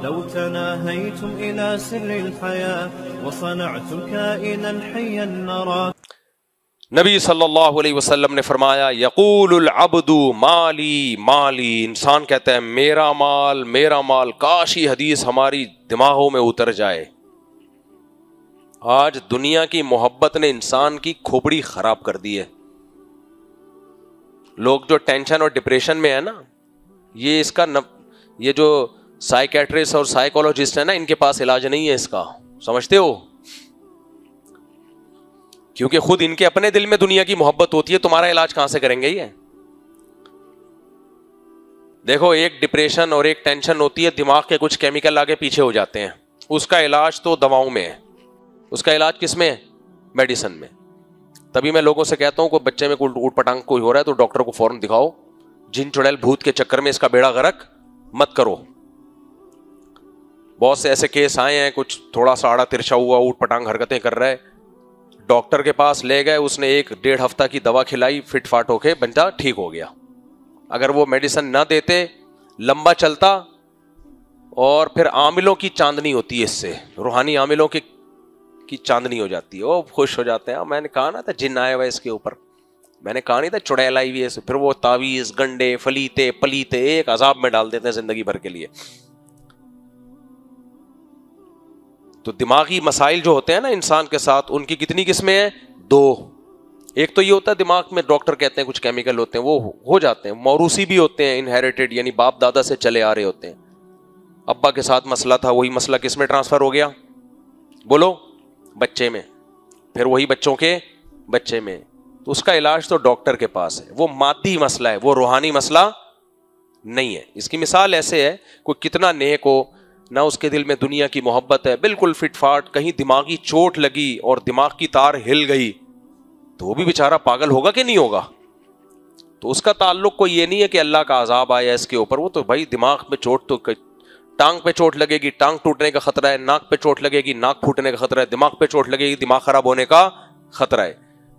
لو تناهيتم إلى سر الحياة وصنعتم كائنا حيا نرى. نبی صلی اللہ علیہ وسلم نے فرمایا یقول العبد مالی مالی، انسان کہتا ہے میرا مال میرا مال. کاش یہ حدیث ہماری دماغوں میں اتر جائے. آج دنیا کی محبت نے انسان کی کھوپڑی خراب کر دی ہے. لوگ جو ٹینشن اور ڈپریشن میں ہے نا، یہ اس کا یہ جو سائیکیٹرسٹ اور سائیکولوجسٹ ہے نا، ان کے پاس علاج نہیں ہے اس کا. سمجھتے ہو؟ کیونکہ خود ان کے اپنے دل میں دنیا کی محبت ہوتی ہے. تمہارا علاج کہاں سے کریں گے؟ یہ دیکھو، ایک ڈپریشن اور ایک ٹینشن ہوتی ہے، دماغ کے کچھ کیمیکل آگے پیچھے ہو جاتے ہیں. اس کا علاج تو دواؤں میں ہے. اس کا علاج کس میں ہے؟ میڈیسن میں. تبھی میں لوگوں سے کہتا ہوں کوئی بچے میں کوئی اوٹ پٹانگ کوئی ہو رہا ہے تو ڈاکٹر کو فوراً دکھاؤ. جن چڑیل بھوت کے چکر میں اس کا بیڑا غرق مت کرو. بہت سے ایسے کیس آئے ہیں، کچھ تھوڑا سا آڑا ترچھا ہوا اوٹ پٹانگ حرکتیں کر رہا ہے، ڈاکٹر کے پاس لے گئے، اس نے 1-1.5 ہفتہ کی دوا کھلائی، فٹ فاٹ ہو کے بندہ ٹھیک ہو گیا. اگر وہ میڈیسن نہ دیتے لمبا چلتا. اور پھر عاملوں کی چاندنی ہوتی ہے، اس سے روحانی عاملوں کی چاندنی ہو جاتی ہے. وہ خوش ہو جاتے ہیں. میں نے کہا نا تھا جن آیا ہوا اس کے اوپر، میں نے کہا نہیں تھا چڑیل آئی ہوئی ہے. پھر وہ تعویذ گنڈے فلیتے پلیتے ایک عذاب میں ڈال دیتے ہیں زندگی بھر کے لیے. تو دماغی مسائل جو ہوتے ہیں نا انسان کے ساتھ، ان کی کتنی قسمیں ہیں؟ 2. ایک تو یہ ہوتا ہے دماغ میں ڈاکٹر کہتے ہیں کچھ کیمیکل ہوتے ہیں، وہ ہو جاتے ہیں. موروثی بھی ہوتے ہیں، انہیریٹڈ، یعنی باپ دادا سے چلے آ رہے ہوتے ہیں. ابا کے ساتھ مسئلہ تھا، وہی مسئلہ کس میں ٹرانسفر ہو گیا؟ بولو، بچے میں. پھر وہی بچوں کے بچے میں. تو اس کا علاج تو ڈاکٹر کے پاس ہے. وہ مادی مسئلہ ہے، وہ روحانی مسئلہ نہیں ہے. اس کی مثال ایسے ہے، کوئی کتنا نیک ہو، نہ اس کے دل میں دنیا کی محبت ہے، بالکل فٹ فاٹ، کہیں دماغی چوٹ لگی اور دماغ کی تار ہل گئی تو وہ بھی بیچارہ پاگل ہوگا کہ نہیں ہوگا؟ تو اس کا تعلق کوئی یہ نہیں ہے کہ اللہ کا عذاب آیا اس کے اوپر. وہ تو بھائی دماغ میں چوٹ، تو ٹانگ پہ چوٹ لگے گی، ٹانگ ٹوٹنے کا خطرہ ہے. ناک پہ چوٹ لگے گی، ناک پھوٹنے کا خطرہ ہے. دماغ پہ چوٹ لگے گی، دماغ خراب ہونے کا خطرہ ہے.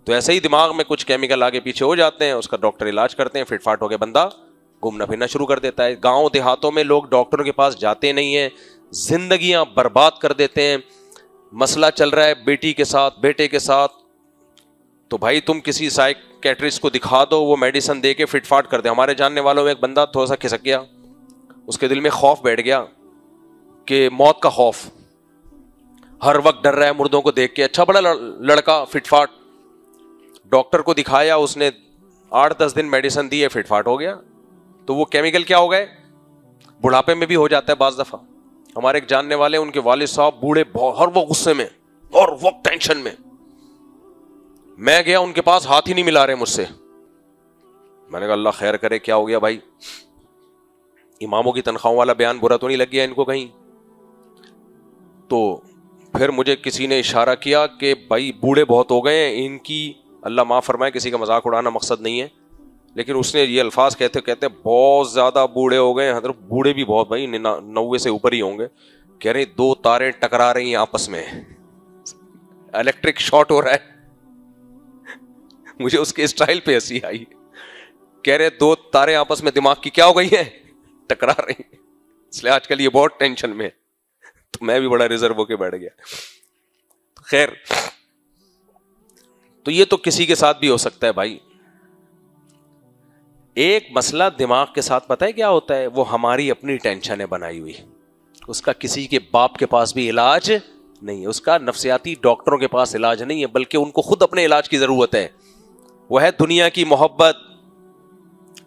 تو ایسے ہی دماغ میں کچھ کیمیکل آگے پیچھے ہو جاتے ہیں، اس کا ڈاکٹر علاج کرتے ہیں، فٹ فاٹ ہو کے بندہ گھومنا پھرنا شروع کر دیتا ہے. گاؤں دیہاتوں میں لوگ ڈاکٹروں کے پاس جاتے نہیں ہیں، زندگیاں برباد کر دیتے ہیں. مسئلہ چل رہا ہے بیٹی کے ساتھ، بیٹے کے ساتھ، تو بھائی تم کسی سائیکیٹرسٹ کو دکھا دو، وہ میڈیسن دے کے فٹ فاٹ کر دے. ہمارے جاننے والوں میں ایک بندہ تھوڑا سا کھسک گیا، اس کے دل میں خوف بیٹھ گیا کہ موت کا خوف، ہر وقت ڈر رہا ہے مردوں کو دیکھ کے. اچھا بڑا لڑکا فٹ فاٹ، ڈاکٹر کو دکھایا، اس نے 8-10 دن میڈیسن دی ہے، فٹ فاٹ ہو گیا. تو وہ کیمیکل کیا ہو گئے؟ بڑھاپے میں بھی ہو جاتا ہے بعض دفعہ. ہمارے ایک جاننے والے، ان کے والد صاحب بوڑھے، ہر وقت غصے میں، ہر وقت ٹینشن میں. میں گیا ان کے پاس، ہاتھ ہی نہیں ملا رہے مجھ سے. میں نے کہا اللہ خیر کرے، کیا ہو گیا بھائی؟ اماموں کی تنخواہوں والا بیان برا تو نہیں لگ گیا ان کو کہیں؟ تو پھر مجھے کسی نے اشارہ کیا کہ بھائی بوڑھے بہت ہو گئے ہیں، ان کی اللہ معاف فرمائے، کسی کا مذاق اڑانا مقصد نہیں ہے، لیکن اس نے یہ الفاظ کہتے بہت زیادہ بوڑھے ہو گئے ہیں حضرت. بوڑھے بھی بہت بھائی 90 سے اوپر ہی ہوں گے. کہہ رہے 2 تاریں ٹکرا رہی ہیں آپس میں، الیکٹرک شارٹ ہو رہا ہے. مجھے اس کے اسٹائل پہ ہنسی آئی. کہہ رہے 2 تاریں آپس میں دماغ کی کیا ہو گئی ہیں؟ ٹکرا رہی ہیں. اس لیے آج کل یہ بہت ٹینشن میں. تو میں بھی بڑا ریزرو ہو کے بیٹھ گیا. خیر، تو یہ تو کسی کے ساتھ بھی ہو سکتا ہے بھائی. ایک مسئلہ دماغ کے ساتھ پتہ ہے کیا ہوتا ہے؟ وہ ہماری اپنی ٹینشن ہے بنائی ہوئی. اس کا کسی کے باپ کے پاس بھی علاج نہیں ہے، اس کا نفسیاتی ڈاکٹروں کے پاس علاج نہیں ہے، بلکہ ان کو خود اپنے علاج کی ضرورت ہے. وہ ہے دنیا کی محبت.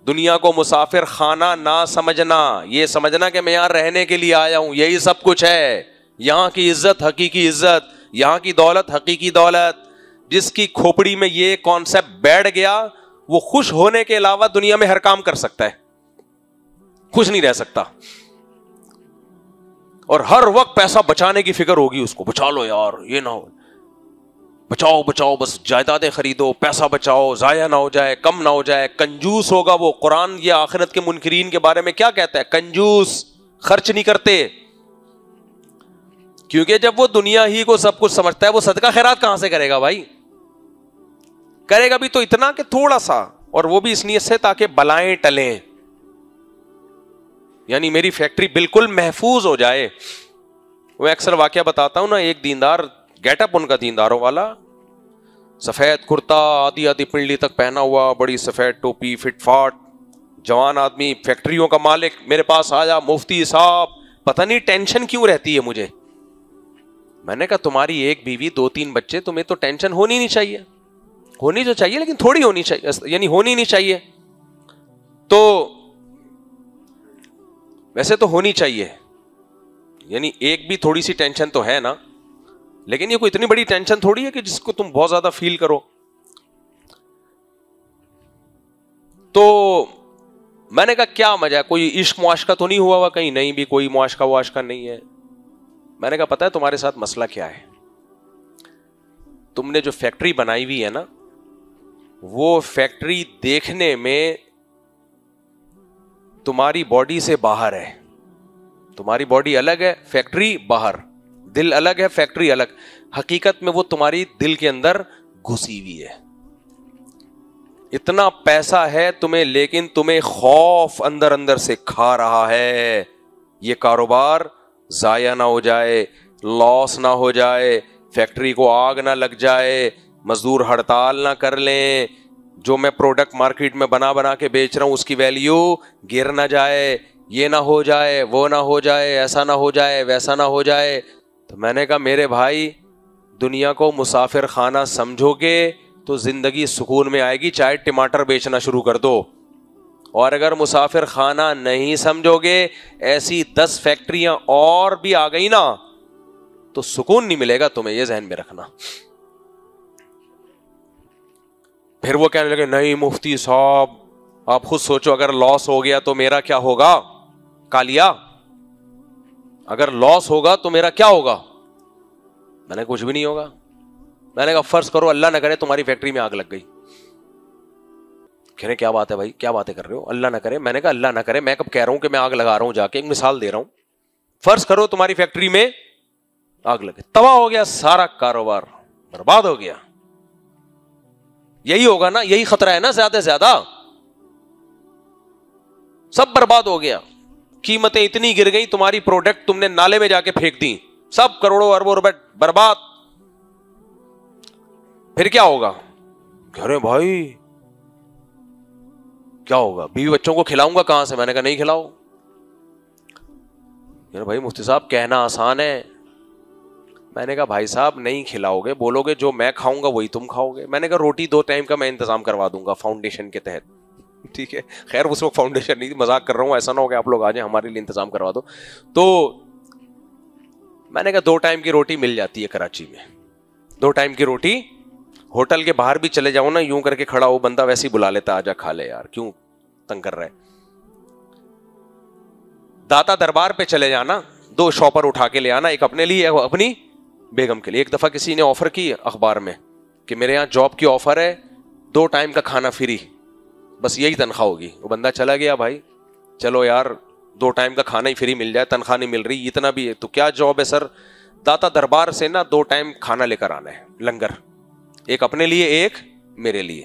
دنیا کو مسافر خانہ نہ سمجھنا، یہ سمجھنا کہ میں یہاں رہنے کے لیے آیا ہوں، یہی سب کچھ ہے. یہاں کی عزت حقیقی عزت، یہاں کی دولت حقیقی دولت. جس کی کھوپڑی میں یہ کانسیپٹ بیٹھ گیا، وہ خوش ہونے کے علاوہ دنیا میں ہر کام کر سکتا ہے، خوش نہیں رہ سکتا. اور ہر وقت پیسہ بچانے کی فکر ہوگی اس کو. بچا لو یار، یہ نہ ہو، بچاؤ بچاؤ، بس جائیدادیں خریدو، پیسہ بچاؤ، ضائع نہ ہو جائے، کم نہ ہو جائے. کنجوس ہوگا وہ. قرآن یہ آخرت کے منکرین کے بارے میں کیا کہتا ہے؟ کنجوس، خرچ نہیں کرتے. کیونکہ جب وہ دنیا ہی کو سب کچھ سمجھتا ہے، وہ صدقہ خیرات کہاں سے کرے گا بھائی؟ کرے گا بھی تو اتنا کہ تھوڑا سا، اور وہ بھی اس نیت سے تاکہ بلائیں ٹلیں. یعنی میری فیکٹری بالکل محفوظ ہو جائے. میں اکثر واقعہ بتاتا ہوں نا, ایک دیندار, گیٹ اپ ان کا دینداروں والا, سفید کرتا آدھی آدھی پنڈلی تک پہنا ہوا, بڑی سفید ٹوپی, فٹ فاٹ, جوان آدمی, فیکٹریوں کا مالک, میرے پاس آیا, مفتی صاحب پتہ نہیں ٹینشن کیوں رہتی ہے مجھے. میں نے کہا تمہاری ایک بیوی, 2-3 بچے, تمہیں تو ٹینشن ہونی نہیں چاہیے. ہونی تو چاہیے لیکن تھوڑی ہونی چاہیے, یعنی ہونی نہیں چاہیے. تو ویسے تو ہونی چاہیے, یعنی ایک بھی تھوڑی سی ٹینشن تو ہے نا, لیکن یہ کوئی اتنی بڑی ٹینشن تھوڑی ہے کہ جس کو تم بہت زیادہ فیل کرو. تو میں نے کہا کیا مزہ ہے, کوئی عشق معاشقہ تو نہیں ہوا ہوا کہیں؟ نہیں بھی کوئی معاشقہ واشقہ نہیں ہے. میں نے کہا پتہ ہے تمہارے ساتھ مسئلہ کیا ہے, تم نے جو فیکٹری بنائی ہوئی ہے نا, وہ فیکٹری دیکھنے میں تمہاری باڈی سے باہر ہے. تمہاری باڈی الگ ہے, فیکٹری باہر, دل الگ ہے, فیکٹری الگ. حقیقت میں وہ تمہاری دل کے اندر گھسی ہوئی ہے. اتنا پیسہ ہے تمہیں, لیکن تمہیں خوف اندر اندر سے کھا رہا ہے, یہ کاروبار ضائع نہ ہو جائے, لاس نہ ہو جائے, فیکٹری کو آگ نہ لگ جائے, مزدور ہڑتال نہ کر لیں, جو میں پروڈکٹ مارکیٹ میں بنا کے بیچ رہا ہوں اس کی ویلیو گر نہ جائے, یہ نہ ہو جائے, وہ نہ ہو جائے, ایسا نہ ہو جائے, ویسا نہ ہو جائے. تو میں نے کہا میرے بھائی, دنیا کو مسافر خانہ سمجھو گے تو زندگی سکون میں آئے گی, چاہے ٹماٹر بیچنا شروع کر دو. اور اگر مسافر خانہ نہیں سمجھو گے, ایسی 10 فیکٹریاں اور بھی آ گئی نا تو سکون نہیں ملے گا تمہیں, یہ ذہن میں رکھنا. پھر وہ کہنے لگے نہیں مفتی صاحب آپ خود سوچو, اگر لاس ہو گیا تو میرا کیا ہوگا؟ کالیا, اگر لاس ہوگا تو میرا کیا ہوگا؟ میں نے کچھ بھی نہیں ہوگا. میں نے کہا فرض کرو اللہ نہ کرے تمہاری فیکٹری میں آگ لگ گئی. کہہ رہے کیا بات ہے بھائی, کیا باتیں کر رہے ہو, اللہ نہ کرے. میں نے کہا اللہ نہ کرے, میں کب کہہ رہا ہوں کہ میں آگ لگا رہا ہوں, جا کے ایک مثال دے رہا ہوں. فرض کرو تمہاری فیکٹری میں آگ لگے, تباہ ہو گیا, سارا کاروبار برباد ہو گیا. یہی ہوگا نا, یہی خطرہ ہے نا زیادہ سے زیادہ, سب برباد ہو گیا, قیمتیں اتنی گر گئی, تمہاری پروڈکٹ تم نے نالے میں جا کے پھینک دی, سب کروڑوں اربوں روپے برباد. پھر کیا ہوگا؟ کہہ رہے بھائی کیا ہوگا, بیوی بچوں کو کھلاؤں گا کہاں سے؟ میں نے کہا نہیں کھلاؤ. یار بھائی مفتی صاحب کہنا آسان ہے. میں نے کہا بھائی صاحب نہیں کھلاؤ گے, بولو گے جو میں کھاؤں گا وہی تم کھاؤ گے. میں نے کہا روٹی 2 ٹائم کا میں انتظام کروا دوں گا فاؤنڈیشن کے تحت, ٹھیک ہے. خیر اس وقت فاؤنڈیشن نہیں تھی, مذاق کر رہا ہوں, ایسا نہ ہو کہ آپ لوگ آ جائیں ہمارے لیے انتظام کروا دو. تو میں نے کہا 2 ٹائم کی روٹی مل جاتی ہے کراچی میں, 2 ٹائم کی روٹی. ہوٹل کے باہر بھی چلے جاؤ نا, یوں کر کے کھڑا ہو بندہ ویسے ہی بلا لیتا, آجا کھا لے یار, کیوں تنگ کر رہے. داتا دربار پہ چلے جانا, 2 شاپر اٹھا کے لے آنا, ایک اپنے لیے اپنی بیگم کے لیے. ایک دفعہ کسی نے آفر کی اخبار میں کہ میرے یہاں جاب کی آفر ہے, 2 ٹائم کا کھانا فری, بس یہی تنخواہ ہوگی. وہ بندہ چلا گیا, بھائی چلو یار 2 ٹائم کا کھانا ہی فری مل جائے, تنخواہ نہیں مل رہی, اتنا بھی ہے تو کیا جاب ہے سر؟ داتا دربار سے نا 2 ٹائم کھانا لے کر آنا ہے, لنگر, ایک اپنے لیے ایک میرے لیے.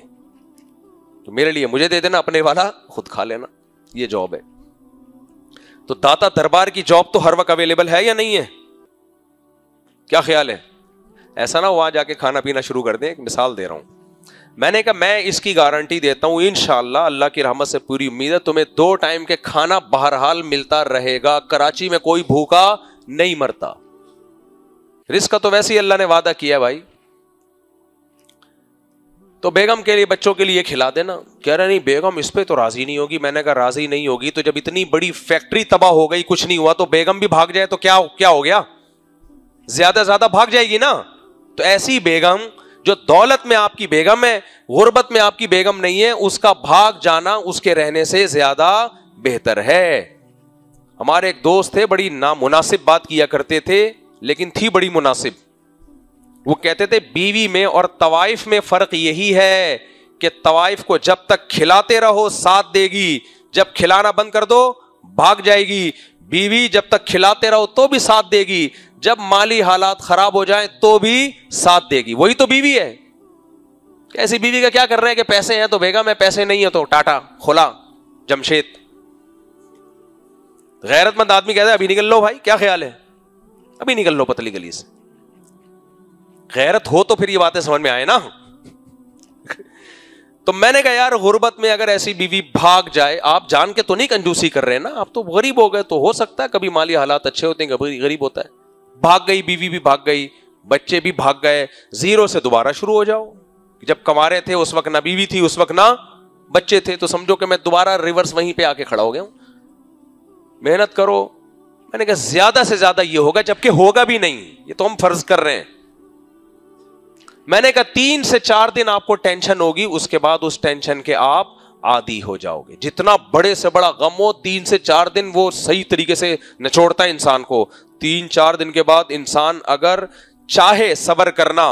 تو میرے لیے مجھے دے دینا, اپنے والا خود کھا لینا, یہ جاب ہے. تو داتا دربار کی جاب تو ہر وقت اویلیبل ہے یا نہیں ہے؟ کیا خیال ہے؟ ایسا نہ وہاں جا کے کھانا پینا شروع کر دیں. ایک مثال دے رہا ہوں. میں نے کہا میں اس کی گارنٹی دیتا ہوں انشاءاللہ, اللہ کی رحمت سے پوری امید ہے, تمہیں 2 ٹائم کے کھانا بہرحال ملتا رہے گا. کراچی میں کوئی بھوکا نہیں مرتا. رزق کا تو ویسے ہی اللہ نے وعدہ کیا بھائی. تو بیگم کے لیے بچوں کے لیے کھلا دینا. کہہ رہے نہیں بیگم اس پہ تو راضی نہیں ہوگی. میں نے کہا راضی نہیں ہوگی تو جب اتنی بڑی فیکٹری تباہ ہو گئی, کچھ نہیں ہوا, تو بیگم بھی بھاگ جائے تو کیا ہو گیا؟ زیادہ زیادہ بھاگ جائے گی نا. تو ایسی بیگم جو دولت میں آپ کی بیگم ہے, غربت میں آپ کی بیگم نہیں ہے, اس کا بھاگ جانا اس کے رہنے سے زیادہ بہتر ہے. ہمارے ایک دوست تھے, بڑی نامناسب بات کیا کرتے تھے لیکن تھی بڑی مناسب. وہ کہتے تھے بیوی میں اور طوائف میں فرق یہی ہے کہ طوائف کو جب تک کھلاتے رہو ساتھ دے گی, جب کھلانا بند کر دو بھاگ جائے گی. بیوی جب تک کھلاتے رہو تو بھی ساتھ دے گی, جب مالی حالات خراب ہو جائیں تو بھی ساتھ دے گی. وہی تو بیوی ہے. ایسی بیوی کا کیا کر رہے ہیں کہ پیسے ہیں تو بیگم ہے, پیسے نہیں ہے تو ٹاٹا, کھلا, جمشید. غیرت مند آدمی کہتا ہے ابھی نکل لو بھائی، کیا خیال ہے، ابھی نکل لو پتلی گلی سے. غیرت ہو تو پھر یہ باتیں سمجھ میں آئے نا. تو میں نے کہا یار غربت میں اگر ایسی بیوی بھاگ جائے، آپ جان کے تو نہیں کنجوسی کر رہے نا، آپ تو غریب ہو گئے، تو ہو سکتا ہے کبھی مالی حالات اچھے ہوتے ہیں، کبھی غریب ہوتا ہے. بھاگ گئی بیوی بھی بھاگ گئی، بچے بھی بھاگ گئے، زیرو سے دوبارہ شروع ہو جاؤ. جب کما رہے تھے اس وقت نہ بیوی تھی، اس وقت نہ بچے تھے، تو سمجھو کہ میں دوبارہ ریورس وہیں پہ آ کے کھڑا ہو گیا ہوں. محنت کرو. میں نے کہا زیادہ سے زیادہ یہ ہوگا، جبکہ ہوگا بھی نہیں، یہ تو ہم فرض کر رہے ہیں. میں نے کہا 3 سے 4 دن آپ کو ٹینشن ہوگی، اس کے بعد اس ٹینشن کے آپ عادی ہو جاؤ گے. جتنا بڑے سے بڑا غم ہو 3 سے 4 دن وہ صحیح طریقے سے نچوڑتا ہے انسان کو. 3-4 دن کے بعد انسان اگر چاہے صبر کرنا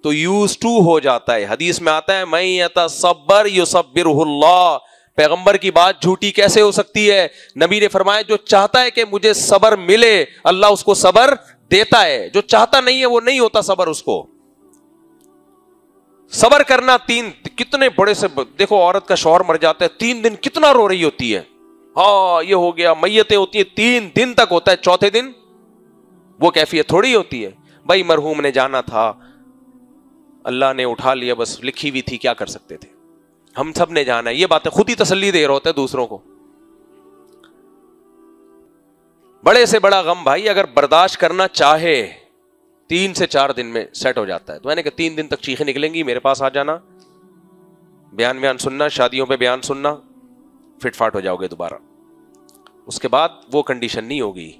تو یوز ٹو ہو جاتا ہے. حدیث میں آتا ہے من یتصبر یصبرہ اللہ. پیغمبر کی بات جھوٹی کیسے ہو سکتی ہے؟ نبی نے فرمایا جو چاہتا ہے کہ مجھے صبر ملے اللہ اس کو صبر دیتا ہے، جو چاہتا نہیں ہے وہ نہیں ہوتا صبر اس کو. صبر کرنا 3 کتنے بڑے سے، دیکھو عورت کا شوہر مر جاتا ہے 3 دن کتنا رو رہی ہوتی ہے، ہاں یہ ہو گیا، میتیں ہوتی ہیں 3 دن تک ہوتا ہے، چوتھے دن وہ کیفیت تھوڑی ہوتی ہے. بھائی مرحوم نے جانا تھا، اللہ نے اٹھا لیا، بس لکھی ہوئی تھی، کیا کر سکتے تھے، ہم سب نے جانا ہے. یہ باتیں خود ہی تسلی دے رہے ہوتے ہیں دوسروں کو. بڑے سے بڑا غم بھائی اگر برداشت کرنا چاہے 3 سے 4 دن میں سیٹ ہو جاتا ہے. تو میں نے کہا 3 دن تک چیخیں نکلیں گی، میرے پاس آ جانا، بیان سننا، شادیوں پہ بیان سننا، فٹ فاٹ ہو جاؤ گے دوبارہ. اس کے بعد وہ کنڈیشن نہیں ہوگی.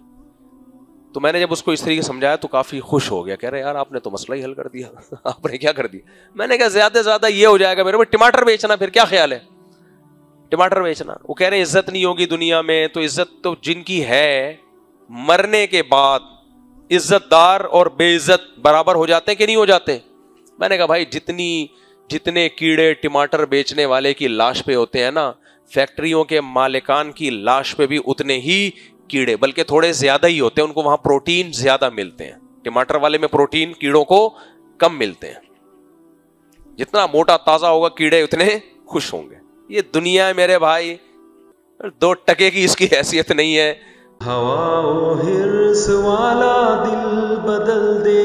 تو میں نے جب اس کو اس طریقے سمجھایا تو کافی خوش ہو گیا، کہہ رہے یار آپ نے تو مسئلہ ہی حل کر دیا. آپ نے کیا کر دیا؟ میں نے کہا زیادہ سے زیادہ یہ ہو جائے گا میرے کو ٹماٹر بیچنا، پھر کیا خیال ہے ٹماٹر بیچنا. وہ کہہ رہے ہیں عزت نہیں ہوگی دنیا میں. تو عزت تو جن کی ہے مرنے کے بعد عزت دار اور بے عزت برابر ہو جاتے ہیں کہ نہیں ہو جاتے؟ میں نے کہا بھائی جتنے کیڑے ٹماٹر بیچنے والے کی لاش پہ ہوتے ہیں نا، فیکٹریوں کے مالکان کی لاش پہ بھی اتنے ہی کیڑے، بلکہ تھوڑے زیادہ ہی ہوتے ہیں، ان کو وہاں پروٹین زیادہ ملتے ہیں. ٹماٹر والے میں پروٹین کیڑوں کو کم ملتے ہیں. جتنا موٹا تازہ ہوگا کیڑے اتنے خوش ہوں گے. یہ دنیا ہے میرے بھائی، 2 ٹکے کی اس کی حیثیت نہیں ہے. ہوا و حرص والا دل بدل دے،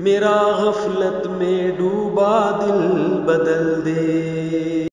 میرا غفلت میں ڈوبا دل بدل دے.